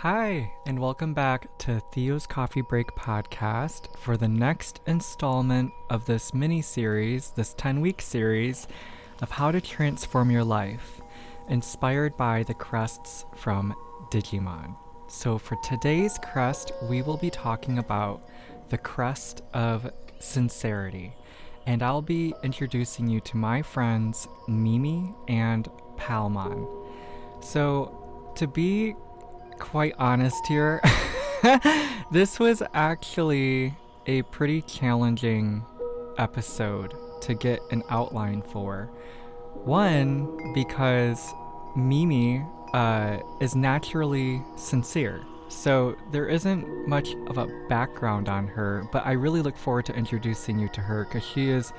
Hi, and welcome back to Theo's Coffee Break podcast for the next installment of this mini-series, this 10-week series of how to transform your life, inspired by the crests from Digimon. So for today's crest, we will be talking about the Crest of Sincerity, and I'll be introducing you to my friends Mimi and Palmon. So to be quite honest here, this was actually a pretty challenging episode to get an outline for. One, because Mimi is naturally sincere, so there isn't much of a background on her, but I really look forward to introducing you to her because she is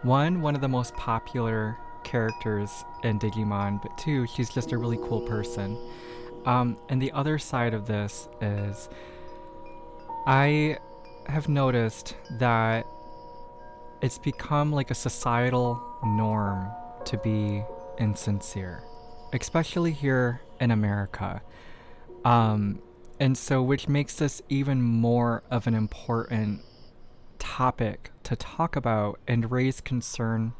one of the most popular characters in Digimon, but two, she's just a really cool person. And the other side of this is I have noticed that it's become like a societal norm to be insincere, especially here in America. And so which makes this even more of an important topic to talk about and raise concern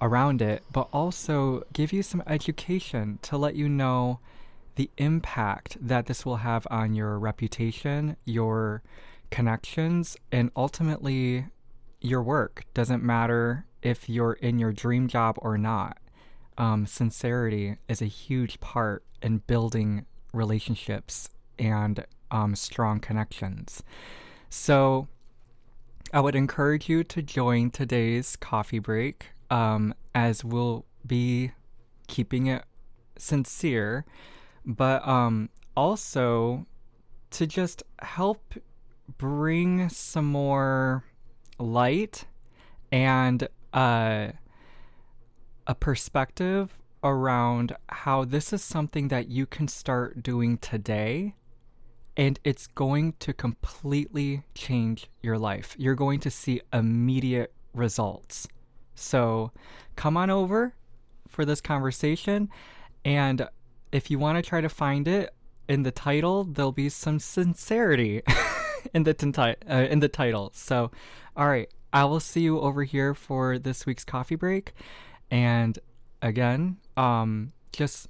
around it, but also give you some education to let you know the impact that this will have on your reputation, your connections, and ultimately your work. Doesn't matter if you're in your dream job or not. Sincerity is a huge part in building relationships and strong connections. So I would encourage you to join today's coffee break, as we'll be keeping it sincere, but also to just help bring some more light and a perspective around how this is something that you can start doing today, and it's going to completely change your life. You're going to see immediate results. So come on over for this conversation, and if you want to try to find it in the title, there'll be some sincerity in the title. So, all right, I will see you over here for this week's coffee break. And again, just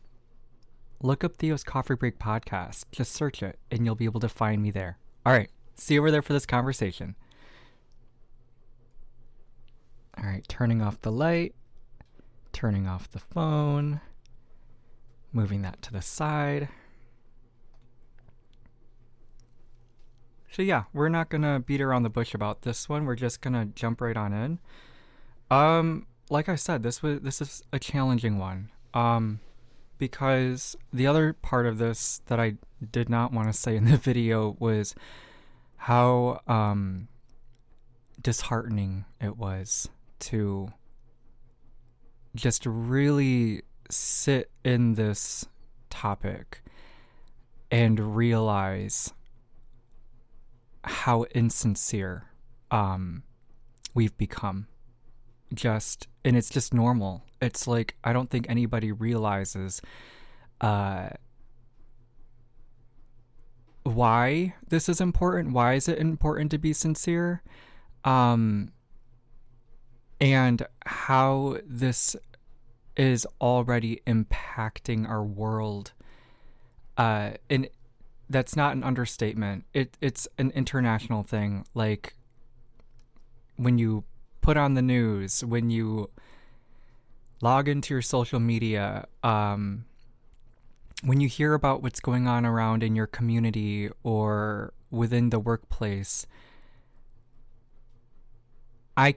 look up Theo's Coffee Break podcast. Just search it, and you'll be able to find me there. All right, see you over there for this conversation. All right, turning off the light, turning off the phone. Moving that to the side. So yeah, we're not going to beat around the bush about this one. We're just going to jump right on in. Like I said, this is a challenging one. Because the other part of this that I did not want to say in the video was how disheartening it was to just really sit in this topic and realize how insincere we've become. And it's just normal. It's like, I don't think anybody realizes why this is important. Why is it important to be sincere? And how this is already impacting our world. And that's not an understatement. It's an international thing. Like, when you put on the news, when you log into your social media, when you hear about what's going on around in your community or within the workplace, I'd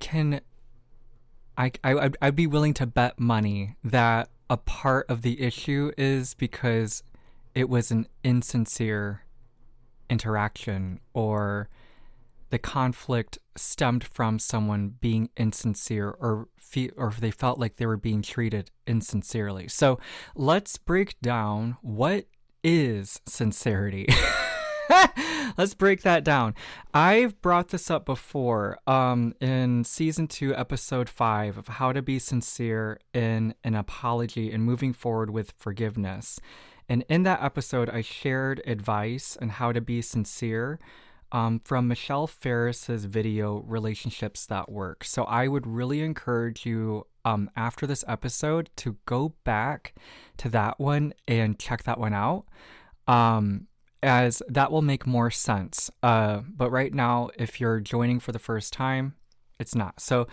be willing to bet money that a part of the issue is because it was an insincere interaction, or the conflict stemmed from someone being insincere, or they felt like they were being treated insincerely. So let's break down what is sincerity. Let's break that down. I've brought this up before in season 2, episode 5 of how to be sincere in an apology and moving forward with forgiveness. And in that episode, I shared advice on how to be sincere from Michelle Ferris's video, Relationships That Work. So I would really encourage you after this episode to go back to that one and check that one out, as that will make more sense. But right now, if you're joining for the first time, it's not. So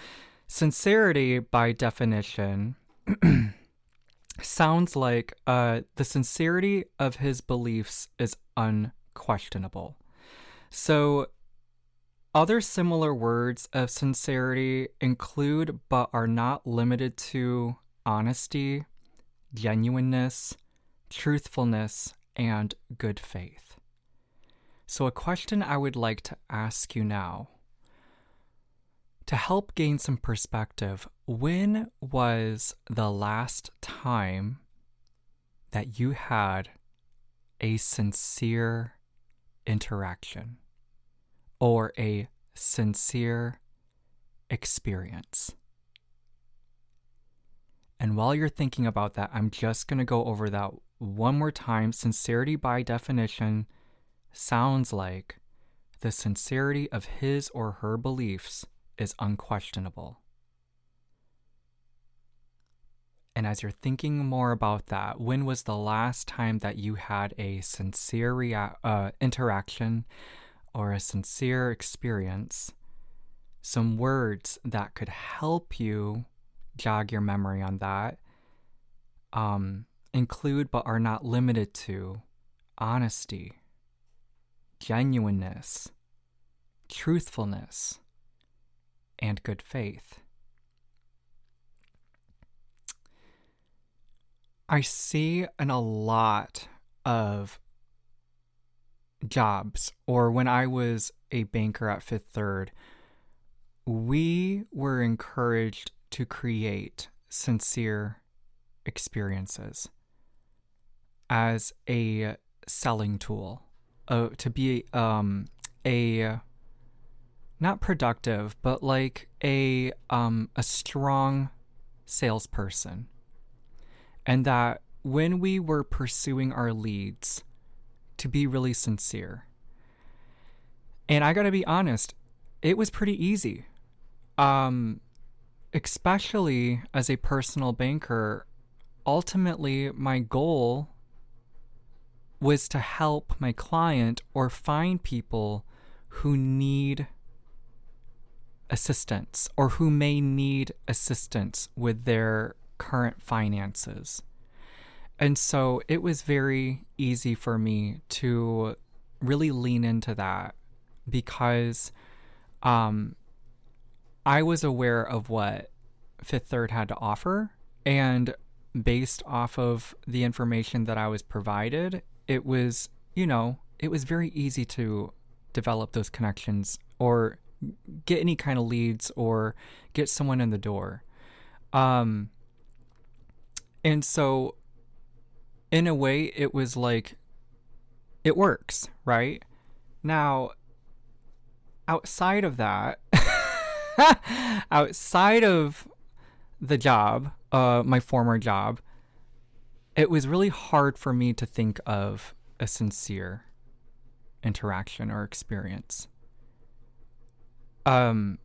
sincerity, by definition, sounds like the sincerity of his beliefs is unquestionable. So other similar words of sincerity include but are not limited to honesty, genuineness, truthfulness, and good faith. So a question I would like to ask you now, to help gain some perspective, when was the last time that you had a sincere interaction or a sincere experience? And while you're thinking about that, I'm just going to go over that one more time. Sincerity, by definition, sounds like the sincerity of his or her beliefs is unquestionable. And as you're thinking more about that, when was the last time that you had a sincere interaction or a sincere experience? Some words that could help you jog your memory on that include but are not limited to honesty, genuineness, truthfulness, and good faith. I see in a lot of jobs, or when I was a banker at Fifth Third, we were encouraged to create sincere experiences as a selling tool, to be a not productive, but like a strong salesperson. And that when we were pursuing our leads, to be really sincere. And I gotta be honest, it was pretty easy. Especially as a personal banker, ultimately my goal was to help my client or find people who need assistance or who may need assistance with their current finances. And so it was very easy for me to really lean into that because I was aware of what Fifth Third had to offer, and based off of the information that I was provided, it was, it was very easy to develop those connections or get any kind of leads or get someone in the door. And so in a way it was like, it works, right? Now, outside of that, outside of the job, my former job, it was really hard for me to think of a sincere interaction or experience. A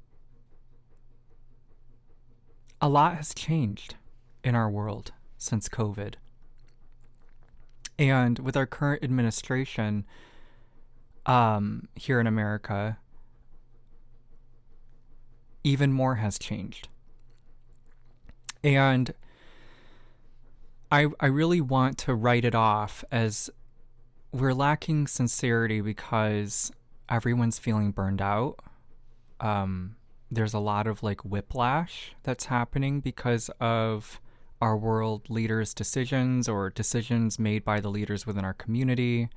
lot has changed in our world since COVID. And with our current administration here in America, even more has changed. And I really want to write it off as we're lacking sincerity because everyone's feeling burned out. There's a lot of like whiplash that's happening because of our world leaders' decisions or decisions made by the leaders within our community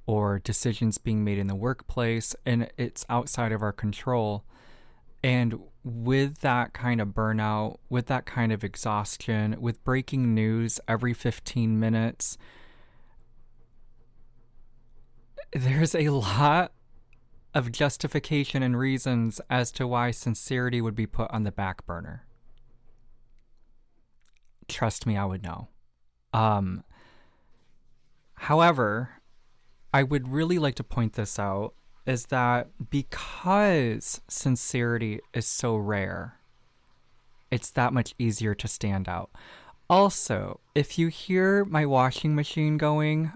or decisions being made in the workplace, and it's outside of our control. And with that kind of burnout, with that kind of exhaustion, with breaking news every 15 minutes, there's a lot of justification and reasons as to why sincerity would be put on the back burner. Trust me, I would know. However, I would really like to point this out is that because sincerity is so rare, it's that much easier to stand out. Also, if you hear my washing machine going,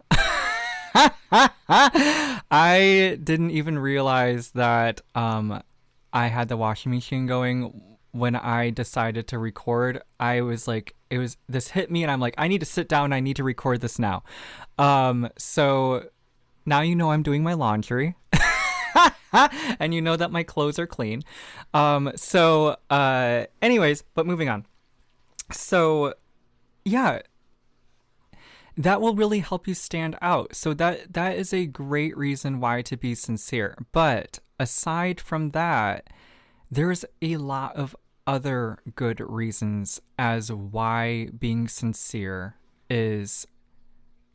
I didn't even realize that I had the washing machine going when I decided to record. I was like, this hit me and I'm like, I need to sit down. I need to record this now. So now you know I'm doing my laundry. And you know that my clothes are clean. Anyways, but moving on. So yeah, that will really help you stand out. So that is a great reason why to be sincere. But aside from that, there's a lot of other good reasons as why being sincere is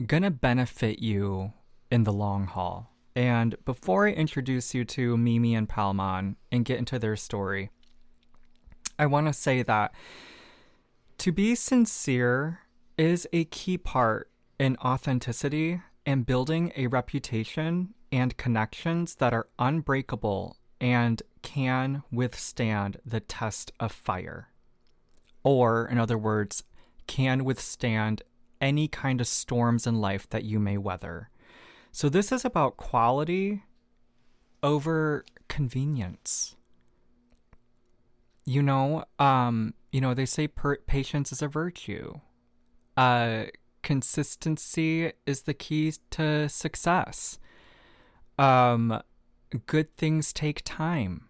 gonna benefit you in the long haul. And before I introduce you to Mimi and Palmon and get into their story, I want to say that to be sincere is a key part in authenticity and building a reputation and connections that are unbreakable and can withstand the test of fire. Or, in other words, can withstand any kind of storms in life that you may weather. So this is about quality over convenience. They say patience is a virtue. Consistency is the key to success. Good things take time.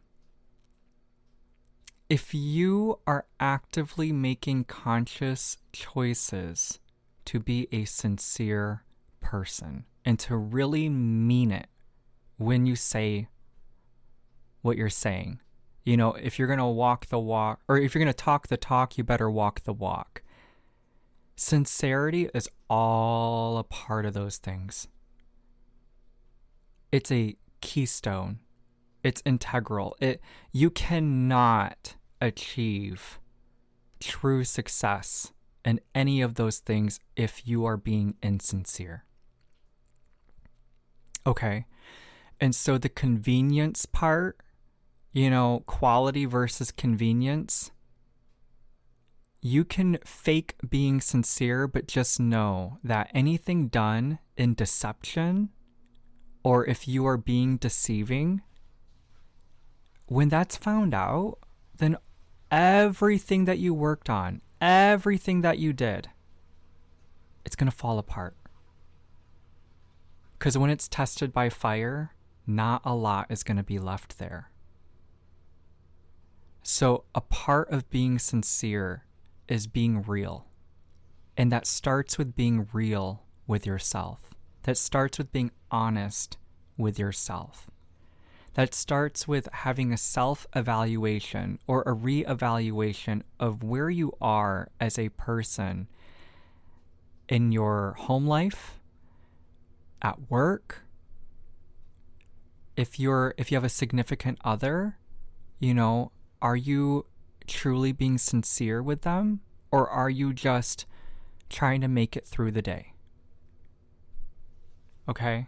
If you are actively making conscious choices to be a sincere person and to really mean it when you say what you're saying, if you're going to walk the walk, or if you're going to talk the talk, you better walk the walk. Sincerity is all a part of those things. It's a keystone. It's integral. You cannot achieve true success in any of those things if you are being insincere. Okay. And so the convenience part, quality versus convenience, you can fake being sincere, but just know that anything done in deception, or if you are being deceiving, when that's found out, then everything that you worked on, everything that you did, it's going to fall apart. Because when it's tested by fire, not a lot is going to be left there. So a part of being sincere is being real. And that starts with being real with yourself. That starts with being honest with yourself. That starts with having a self-evaluation or a re-evaluation of where you are as a person in your home life, at work, if you have a significant other, are you truly being sincere with them, or are you just trying to make it through the day? Okay?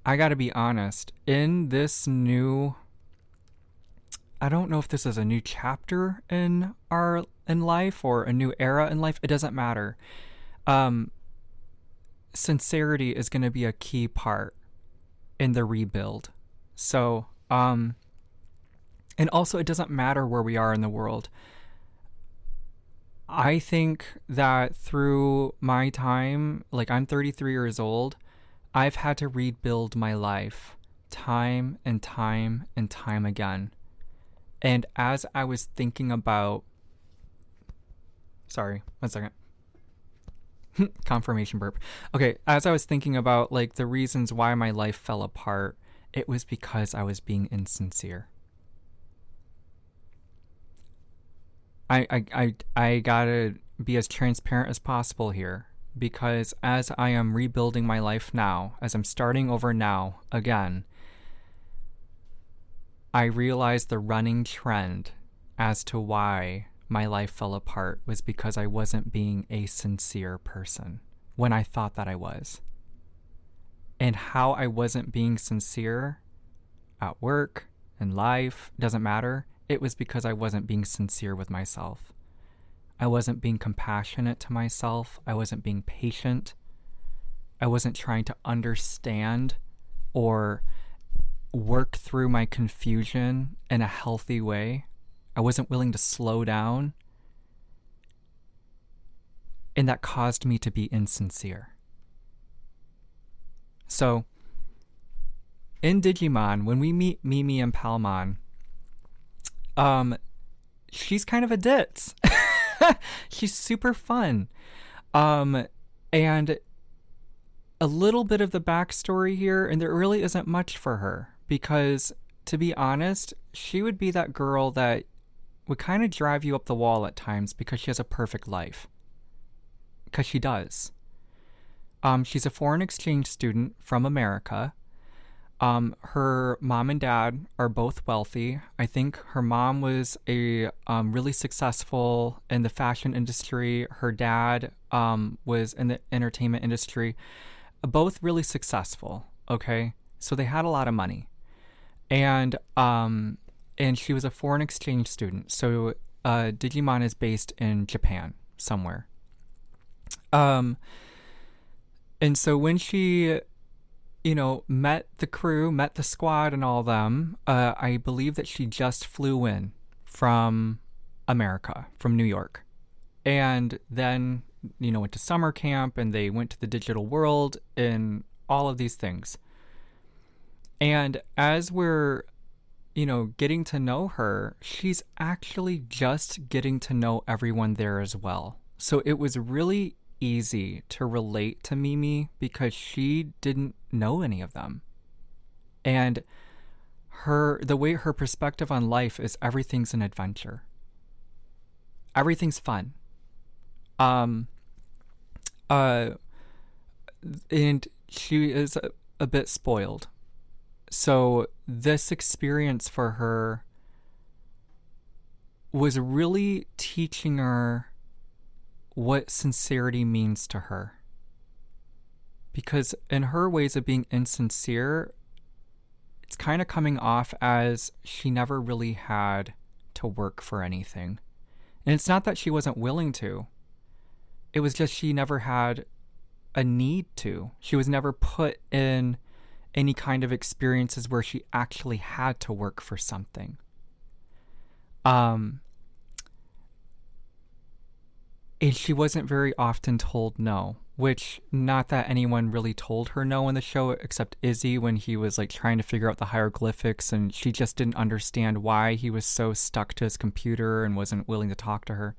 I gotta be honest, in this new, I don't know if this is a new chapter in life or a new era in life. It doesn't matter. Sincerity is going to be a key part in the rebuild. So, and also it doesn't matter where we are in the world. I think that through my time, like I'm 33 years old, I've had to rebuild my life time and time and time again. And as I was thinking about, sorry, 1 second. Confirmation burp. Okay, as I was thinking about like the reasons why my life fell apart, it was because I was being insincere. I gotta be as transparent as possible here, because as I am rebuilding my life now, as I'm starting over now again, I realized the running trend as to why my life fell apart was because I wasn't being a sincere person when I thought that I was. And how I wasn't being sincere at work, in life, doesn't matter. It was because I wasn't being sincere with myself. I wasn't being compassionate to myself. I wasn't being patient. I wasn't trying to understand or work through my confusion in a healthy way. I wasn't willing to slow down. And that caused me to be insincere. So, in Digimon, when we meet Mimi and Palmon, she's kind of a ditz. She's super fun. And a little bit of the backstory here, and there really isn't much for her, because to be honest, she would be that girl that would kind of drive you up the wall at times because she has a perfect life. Because she does. She's a foreign exchange student from America. Her mom and dad are both wealthy. I think her mom was a really successful in the fashion industry. Her dad was in the entertainment industry. Both really successful, okay? So they had a lot of money. And she was a foreign exchange student. So Digimon is based in Japan somewhere. And so when she met the crew, met the squad and all them, I believe that she just flew in from America, from New York. And then, went to summer camp, and they went to the digital world and all of these things. And as we're, getting to know her, she's actually just getting to know everyone there as well. So it was really easy to relate to Mimi because she didn't know any of them. And the way her perspective on life is everything's an adventure. Everything's fun. And she is a bit spoiled. So this experience for her was really teaching her what sincerity means to her. Because in her ways of being insincere, it's kind of coming off as she never really had to work for anything. And it's not that she wasn't willing to. It was just she never had a need to. She was never put in any kind of experiences where she actually had to work for something. And she wasn't very often told no, which not that anyone really told her no in the show except Izzy when he was like trying to figure out the hieroglyphics, and she just didn't understand why he was so stuck to his computer and wasn't willing to talk to her.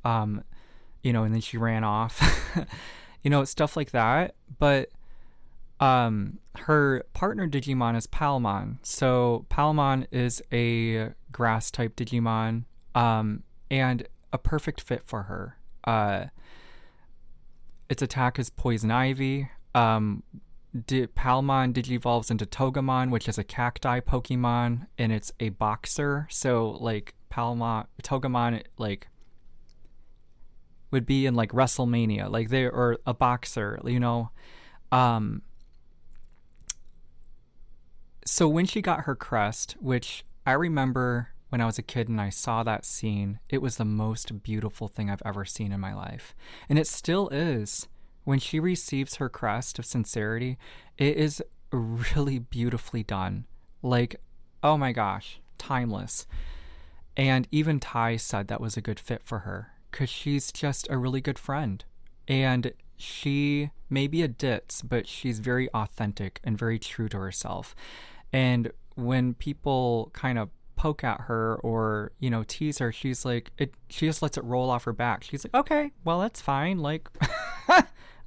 And then she ran off, stuff like that. But her partner Digimon is Palmon. So Palmon is a grass type Digimon, and a perfect fit for her. Its attack is Poison Ivy. Palmon digivolves into Togemon, which is a cacti Pokemon, and it's a boxer. So like Togemon would be in like WrestleMania, or a boxer, So when she got her crest, which I remember when I was a kid and I saw that scene, it was the most beautiful thing I've ever seen in my life. And it still is. When she receives her crest of sincerity, it is really beautifully done. Oh my gosh, timeless. And even Ty said that was a good fit for her because she's just a really good friend. And she may be a ditz, but she's very authentic and very true to herself. And when people kind of poke at her or, tease her, she's like, she just lets it roll off her back. She's like, okay, well, that's fine.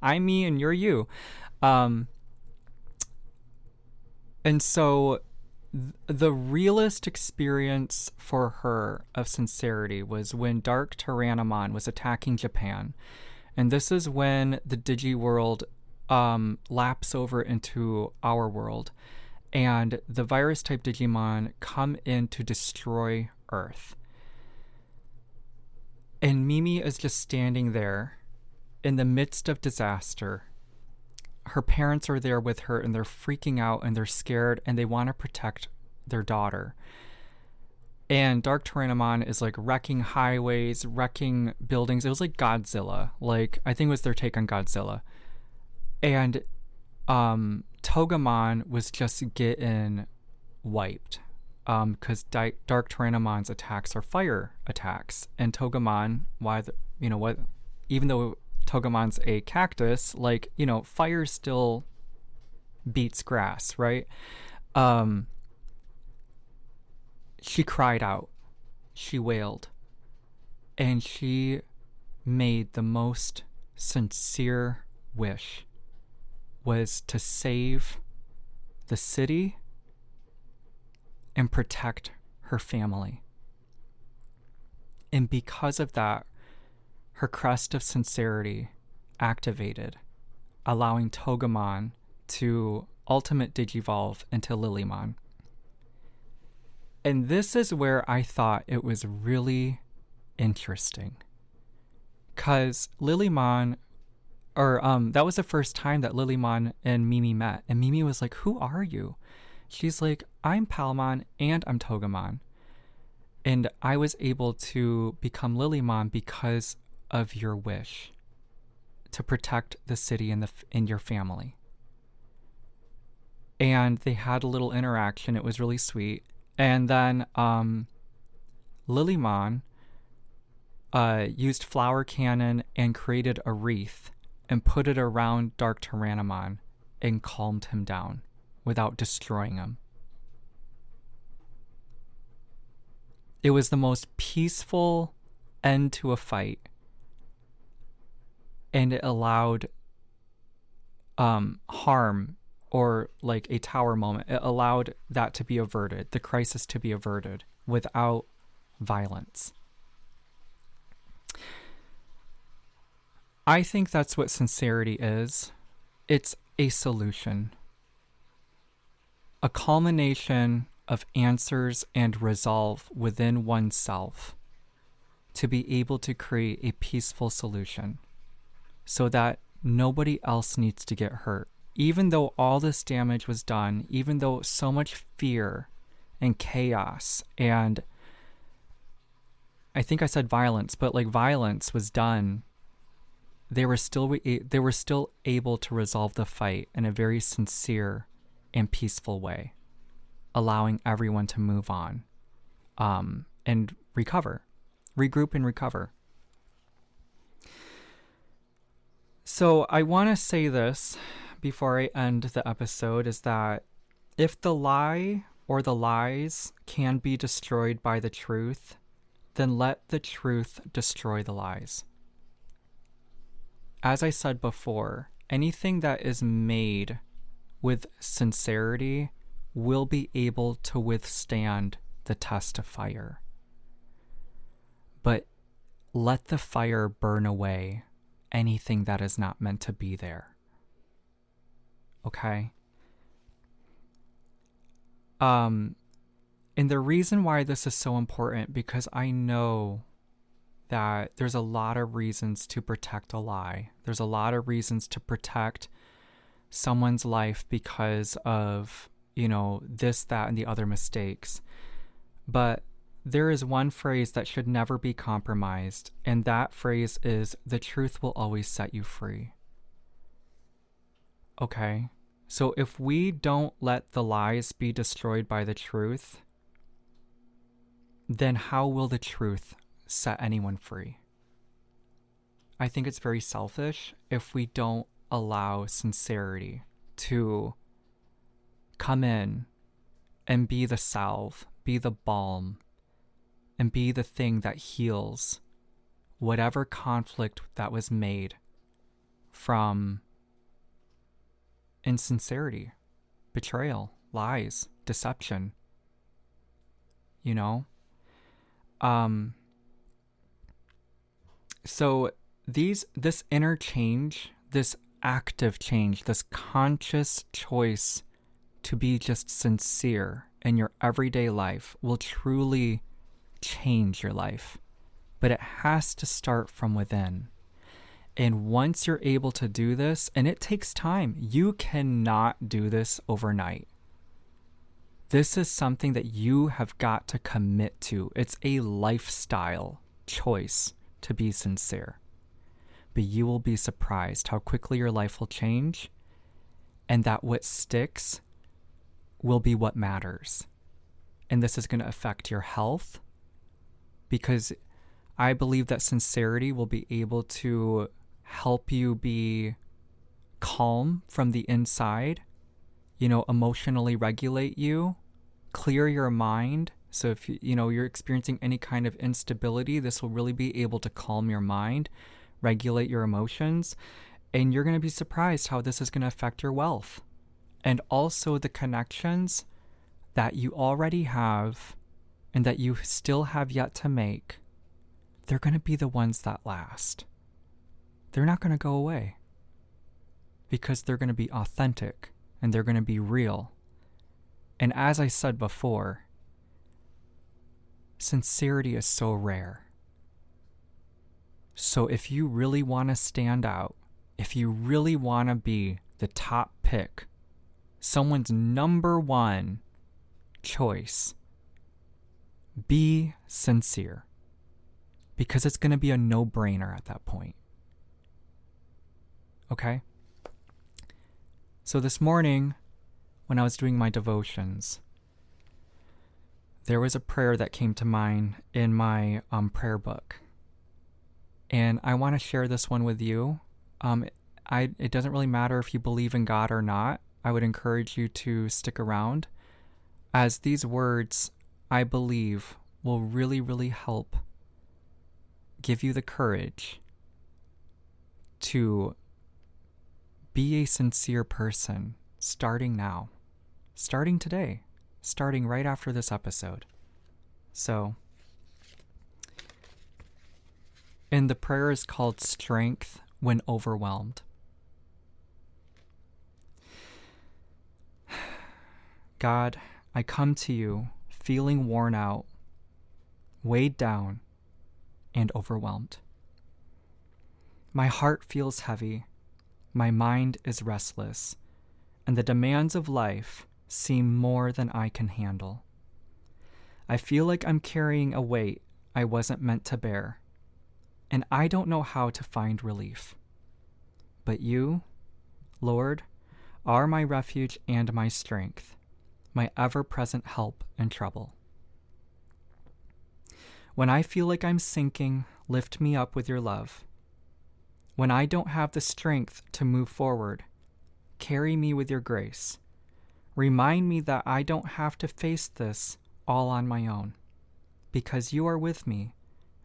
I'm me and you're you. And so the realest experience for her of sincerity was when Dark Tyrannomon was attacking Japan. And this is when the Digi world laps over into our world. And the virus-type Digimon come in to destroy Earth. And Mimi is just standing there in the midst of disaster. Her parents are there with her and they're freaking out and they're scared and they want to protect their daughter. And Dark Tyrannomon is like wrecking highways, wrecking buildings. It was like Godzilla. Like, I think it was their take on Godzilla. And Togemon was just getting wiped. Because Dark Tyrannomon's attacks are fire attacks. And Togemon, even though Togemon's a cactus, like, fire still beats grass, right? She cried out. She wailed. And she made the most sincere wish, was to save the city and protect her family. And because of that, her Crest of Sincerity activated, allowing Togemon to ultimate digivolve into Lilymon. And this is where I thought it was really interesting. Because Lilymon, that was the first time that Lilymon and Mimi met. And Mimi was like, "Who are you?" She's like, "I'm Palmon and I'm Togemon. And I was able to become Lilymon because of your wish to protect the city and your family." And they had a little interaction. It was really sweet. And then Lilymon used Flower Cannon and created a wreath and put it around Dark Tyrannomon and calmed him down without destroying him. It was the most peaceful end to a fight. And it allowed harm, or like a tower moment. It allowed that to be averted, the crisis to be averted without violence. I think that's what sincerity is. It's a solution. A culmination of answers and resolve within oneself to be able to create a peaceful solution so that nobody else needs to get hurt. Even though all this damage was done, even though so much fear and chaos and I think I said violence, but like violence was done, they were still able to resolve the fight in a very sincere and peaceful way, allowing everyone to move on and regroup and recover. So I want to say this before I end the episode, is that if the lie or the lies can be destroyed by the truth, then let the truth destroy the lies. As I said before, anything that is made with sincerity will be able to withstand the test of fire. But let the fire burn away anything that is not meant to be there. Okay? And the reason why this is so important, because I know that there's a lot of reasons to protect a lie. There's a lot of reasons to protect someone's life because of, this, that, and the other mistakes. But there is one phrase that should never be compromised, and that phrase is, "The truth will always set you free." Okay? So if we don't let the lies be destroyed by the truth, then how will the truth set anyone free? I think it's very selfish if we don't allow sincerity to come in and be the salve, be the balm, and be the thing that heals whatever conflict that was made from insincerity, betrayal, lies, deception. So this inner change, this active change, this conscious choice to be just sincere in your everyday life will truly change your life. but it has to start from within. And once you're able to do this, and it takes time, you cannot do this overnight. This is something that you have got to commit to. It's a lifestyle choice to be sincere. But you will be surprised how quickly your life will change, and that what sticks will be what matters. And this is going to affect your health, because I believe that sincerity will be able to help you be calm from the inside, emotionally regulate you, clear your mind. So if you're experiencing any kind of instability, this will really be able to calm your mind, regulate your emotions, and you're going to be surprised how this is going to affect your wealth. And also the connections that you already have and that you still have yet to make, they're going to be the ones that last. They're not going to go away because they're going to be authentic and they're going to be real. And as I said before, sincerity is so rare. So if you really want to stand out, if you really want to be the top pick, someone's number one choice, be sincere, because it's going to be a no-brainer at that point. Okay? So this morning, when I was doing my devotions, there was a prayer that came to mind in my prayer book. And I want to share this one with you. It doesn't really matter if you believe in God or not. I would encourage you to stick around, as these words, I believe, will really, really help give you the courage to be a sincere person, starting now, starting today, starting right after this episode. So, and the prayer is called Strength When Overwhelmed. God, I come to you feeling worn out, weighed down, and overwhelmed. My heart feels heavy, my mind is restless, and the demands of life seem more than I can handle. I feel like I'm carrying a weight I wasn't meant to bear, and I don't know how to find relief. But you, Lord, are my refuge and my strength, my ever-present help in trouble. When I feel like I'm sinking, lift me up with your love. When I don't have the strength to move forward, carry me with your grace. Remind me that I don't have to face this all on my own, because you are with me,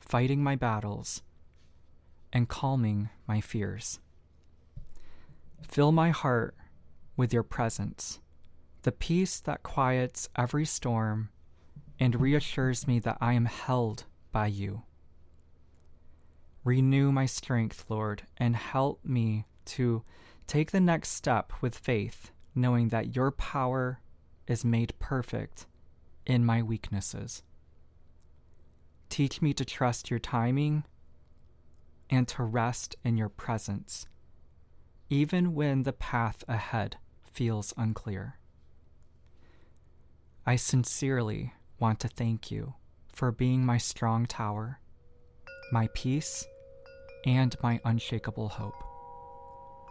fighting my battles and calming my fears. Fill my heart with your presence, the peace that quiets every storm and reassures me that I am held by you. Renew my strength, Lord, and help me to take the next step with faith, knowing that your power is made perfect in my weaknesses. Teach me to trust your timing and to rest in your presence, even when the path ahead feels unclear. I sincerely want to thank you for being my strong tower, my peace, and my unshakable hope.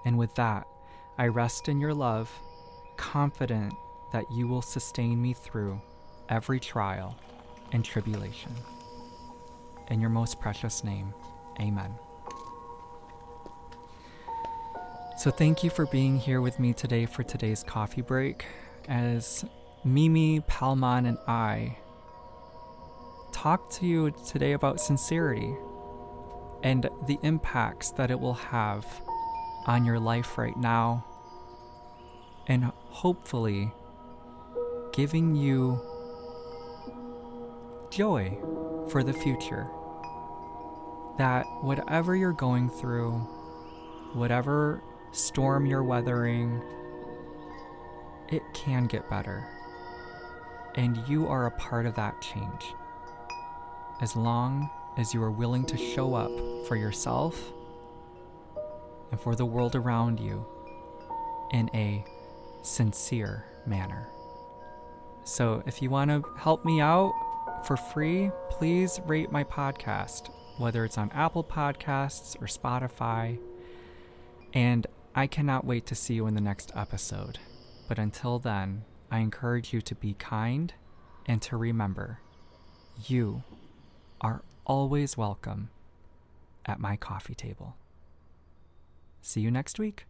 And with that, I rest in your love, confident that you will sustain me through every trial and tribulation. In your most precious name, amen. So thank you for being here with me today for today's coffee break, as Mimi, Palmon, and I talk to you today about sincerity and the impacts that it will have on your life right now, and hopefully giving you joy for the future. That whatever you're going through, whatever storm you're weathering, it can get better. And you are a part of that change, as long as you are willing to show up for yourself and for the world around you in a sincere manner. So if you want to help me out for free, please rate my podcast, whether it's on Apple Podcasts or Spotify. And I cannot wait to see you in the next episode. But until then, I encourage you to be kind and to remember, you are always welcome at my coffee table. See you next week.